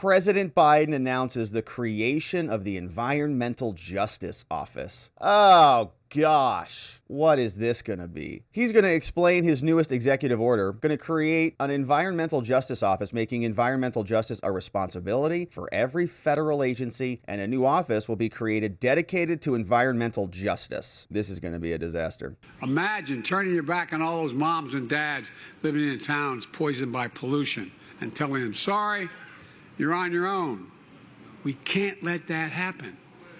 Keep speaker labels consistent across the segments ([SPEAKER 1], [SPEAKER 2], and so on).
[SPEAKER 1] President Biden announces the creation of the Environmental Justice Office. Oh, gosh. What is this going to be? He's going to explain his newest executive order, going to create an environmental justice office, making environmental justice a responsibility for every federal agency, and a new office will be created dedicated to environmental justice. This is going to be a disaster.
[SPEAKER 2] Imagine turning your back on all those moms and dads living in towns poisoned by pollution and telling them, sorry, you're on your own. We can't let that happen.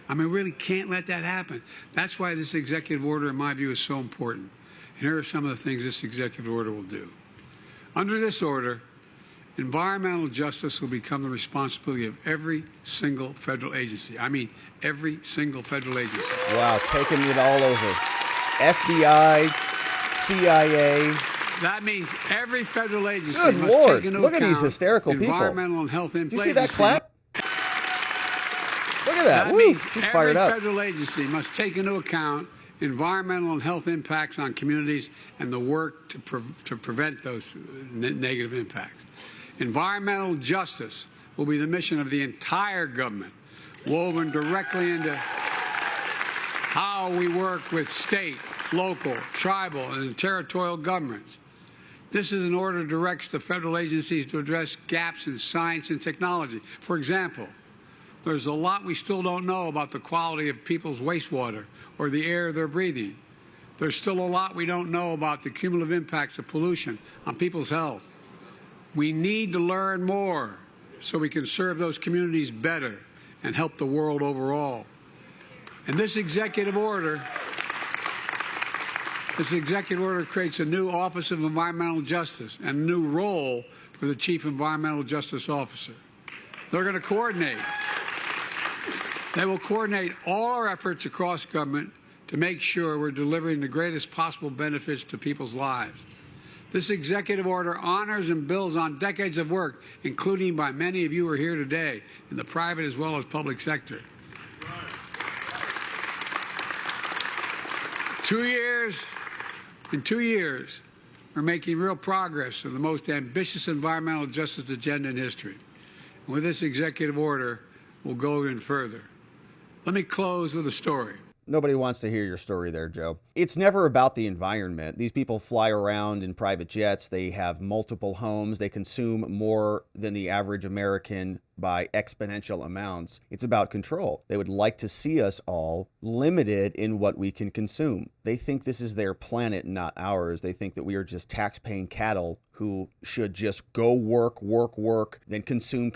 [SPEAKER 2] I mean, really can't let that happen. That's why this executive order, in my view, is so important. And here are some of the things this executive order will do. Under this order, environmental justice will become the responsibility of every single federal agency. I mean, every single federal agency.
[SPEAKER 1] Wow, taking it all over. FBI, CIA.
[SPEAKER 2] That means every federal agency
[SPEAKER 1] Good
[SPEAKER 2] must
[SPEAKER 1] Lord.
[SPEAKER 2] take into
[SPEAKER 1] Look at
[SPEAKER 2] account
[SPEAKER 1] these hysterical people.
[SPEAKER 2] environmental and health
[SPEAKER 1] Did you see that clap? Look at that.
[SPEAKER 2] That
[SPEAKER 1] Woo,
[SPEAKER 2] means
[SPEAKER 1] she's fired up.
[SPEAKER 2] every federal agency must take into account environmental and health impacts on communities and the work to prevent those negative impacts. Environmental justice will be the mission of the entire government, woven directly into how we work with state, local, tribal, and territorial governments. This is an order that directs the federal agencies to address gaps in science and technology. For example, there's a lot we still don't know about the quality of people's wastewater or the air they're breathing. There's still a lot we don't know about the cumulative impacts of pollution on people's health. We need to learn more so we can serve those communities better and help the world overall. And this executive order creates a new Office of Environmental Justice and a new role for the Chief Environmental Justice Officer. They're going to coordinate. They will coordinate all our efforts across government to make sure we're delivering the greatest possible benefits to people's lives. This executive order honors and builds on decades of work, including by many of you who are here today, in the private as well as public sector. 2 years, in 2 years, we're making real progress on the most ambitious environmental justice agenda in history. And with this executive order, we'll go even further. Let me close with a story.
[SPEAKER 1] Nobody wants to hear your story there, Joe. It's never about the environment. These people fly around in private jets. They have multiple homes. They consume more than the average American by exponential amounts. It's about control. They would like to see us all limited in what we can consume. They think this is their planet, not ours. They think that we are just tax-paying cattle who should just go work, then consume,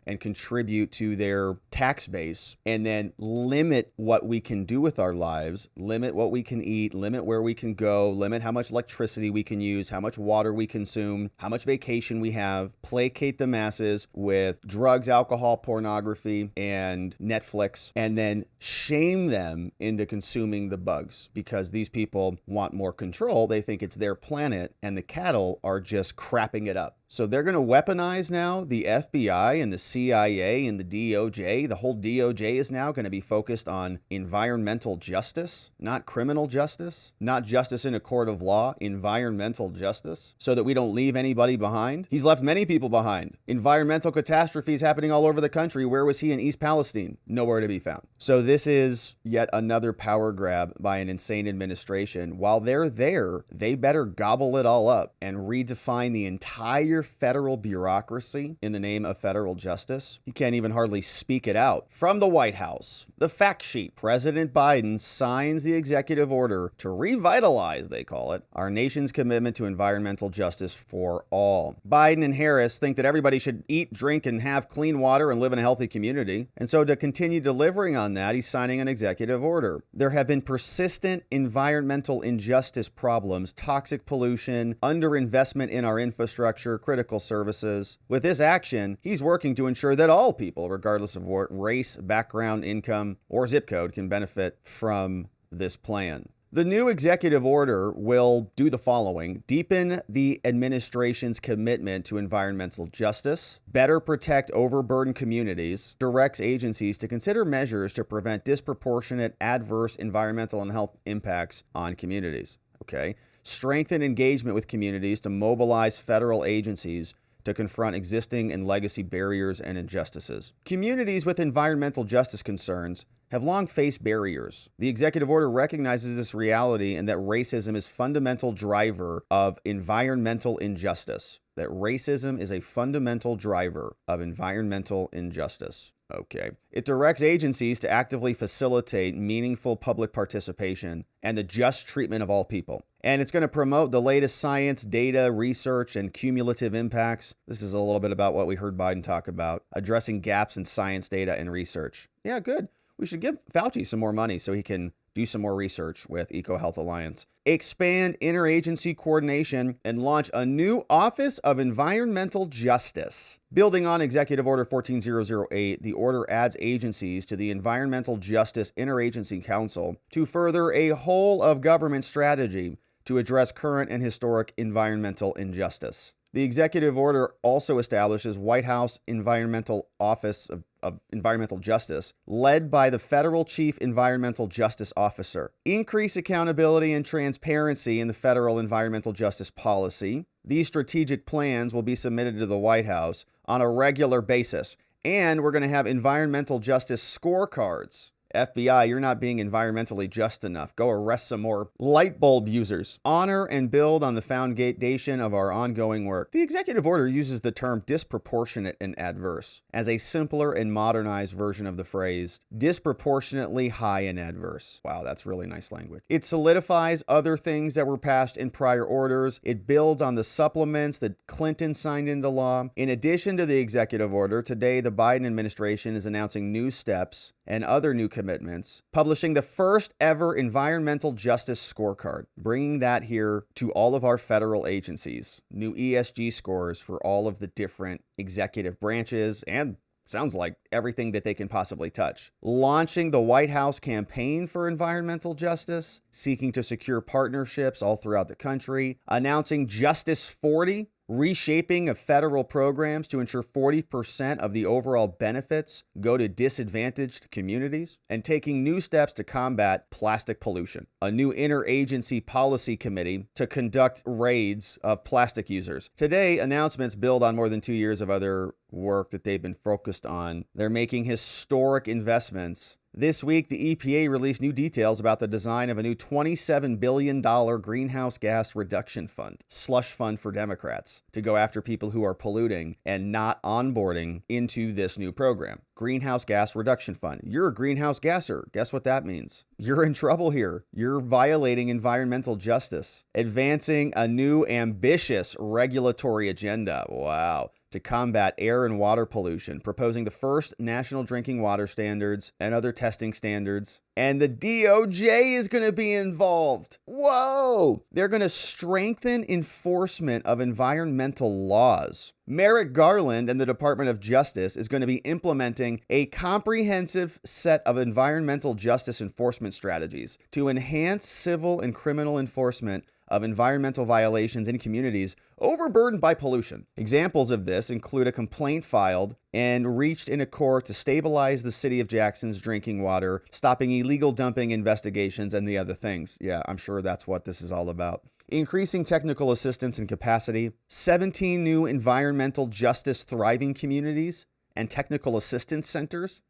[SPEAKER 1] and contribute to their tax base, and then limit what we can do with our lives, limit what we can eat, limit where we can go, limit how much electricity we can use, how much water we consume, how much vacation we have, placate the masses with drugs, alcohol, pornography, and Netflix, and then shame them into consuming the bugs because these people want more control. They think it's their planet, and the cattle are just crapping it up. So they're going to weaponize now the FBI and the CIA and the DOJ. The whole DOJ is now going to be focused on environmental justice, not criminal justice, not justice in a court of law, environmental justice, so that we don't leave anybody behind. He's left many people behind. Environmental catastrophes happening all over the country. Where was he in East Palestine? Nowhere to be found. So this is yet another power grab by an insane administration. While they're there, they better gobble it all up and redefine the entire federal bureaucracy in the name of federal justice. He can't even hardly speak it out. From the White House, the fact sheet, President Biden signs the executive order to revitalize, they call it, our nation's commitment to environmental justice for all. Biden and Harris think that everybody should eat, drink, and have clean water and live in a healthy community. And so to continue delivering on that, he's signing an executive order. There have been persistent environmental injustice problems, toxic pollution, underinvestment in our infrastructure, critical services. With this action, he's working to ensure that all people, regardless of what race, background, income, or zip code, can benefit from this plan. The new executive order will do the following: deepen the administration's commitment to environmental justice, better protect overburdened communities, directs agencies to consider measures to prevent disproportionate adverse environmental and health impacts on communities. Okay. Strengthen engagement with communities to mobilize federal agencies to to confront existing and legacy barriers and injustices. Communities with environmental justice concerns have long faced barriers. The executive order recognizes this reality and that racism is a fundamental driver of environmental injustice. That racism is a fundamental driver of environmental injustice. Okay. It directs agencies to actively facilitate meaningful public participation and the just treatment of all people. And it's going to promote the latest science, data, research, and cumulative impacts. This is a little bit about what we heard Biden talk about, addressing gaps in science, data, and research. Yeah, good. We should give Fauci some more money so he can do some more research with EcoHealth Alliance. Expand interagency coordination and launch a new Office of Environmental Justice. Building on Executive Order 14008, the order adds agencies to the Environmental Justice Interagency Council to further a whole of government strategy to address current and historic environmental injustice. The executive order also establishes White House Environmental Office of Environmental Justice, led by the Federal Chief Environmental Justice Officer. Increase accountability and transparency in the federal environmental justice policy. These strategic plans will be submitted to the White House on a regular basis. And we're going to have environmental justice scorecards. FBI, you're not being environmentally just enough. Go arrest some more light bulb users. Honor and build on the foundation of our ongoing work. The executive order uses the term disproportionate and adverse as a simpler and modernized version of the phrase disproportionately high and adverse. Wow, that's really nice language. It solidifies other things that were passed in prior orders. It builds on the supplements that Clinton signed into law. In addition to the executive order, today the Biden administration is announcing new steps and other new commitments, publishing the first ever environmental justice scorecard, bringing that here to all of our federal agencies. New ESG scores for all of the different executive branches and sounds like everything that they can possibly touch. Launching the White House Campaign for Environmental Justice, seeking to secure partnerships all throughout the country. Announcing Justice 40, reshaping of federal programs to ensure 40% of the overall benefits go to disadvantaged communities, and taking new steps to combat plastic pollution. A new interagency policy committee to conduct raids of plastic users. Today, announcements build on more than 2 years of other work that they've been focused on. They're making historic investments. This week, the EPA released new details about the design of a new $27 billion greenhouse gas reduction fund, slush fund for Democrats, to go after people who are polluting and not onboarding into this new program. Greenhouse gas reduction fund. You're a greenhouse gasser. Guess what that means? You're in trouble here. You're violating environmental justice. Advancing a new ambitious regulatory agenda. Wow. To combat air and water pollution, proposing the first national drinking water standards and other testing standards. And the DOJ is going to be involved. Whoa! They're going to strengthen enforcement of environmental laws. Merrick Garland and the Department of Justice is going to be implementing a comprehensive set of environmental justice enforcement strategies to enhance civil and criminal enforcement of environmental violations in communities overburdened by pollution. Examples of this include a complaint filed and reached in a court to stabilize the city of Jackson's drinking water, stopping illegal dumping investigations, and the other things. Yeah, I'm sure that's what this is all about. Increasing technical assistance and capacity, 17 new environmental justice thriving communities and technical assistance centers.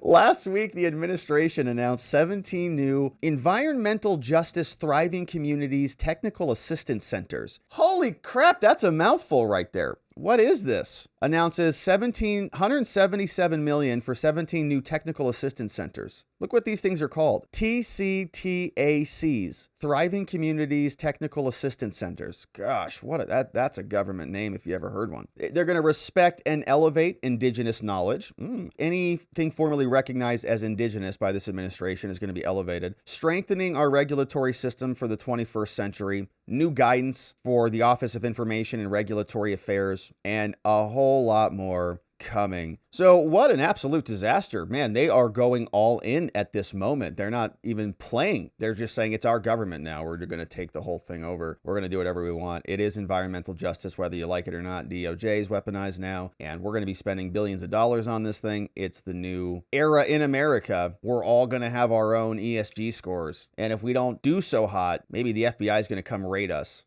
[SPEAKER 1] Last week, the administration announced 17 new environmental justice thriving communities technical assistance centers. Holy crap, that's a mouthful right there. What is this? Announces $177 million for 17 new technical assistance centers. Look what these things are called. TCTACs, Thriving Communities Technical Assistance Centers. Gosh, that's a government name if you ever heard one. They're going to respect and elevate indigenous knowledge. Anything formerly recognized as indigenous by this administration is going to be elevated. Strengthening our regulatory system for the 21st century. New guidance for the Office of Information and Regulatory Affairs, and a whole lot more coming. So what an absolute disaster. Man, they are going all in at this moment. They're not even playing. They're just saying it's our government now. We're going to take the whole thing over. We're going to do whatever we want. It is environmental justice, whether you like it or not. DOJ is weaponized now, and we're going to be spending billions of dollars on this thing. It's the new era in America. We're all going to have our own ESG scores. And if we don't do so hot, maybe the FBI is going to come raid us.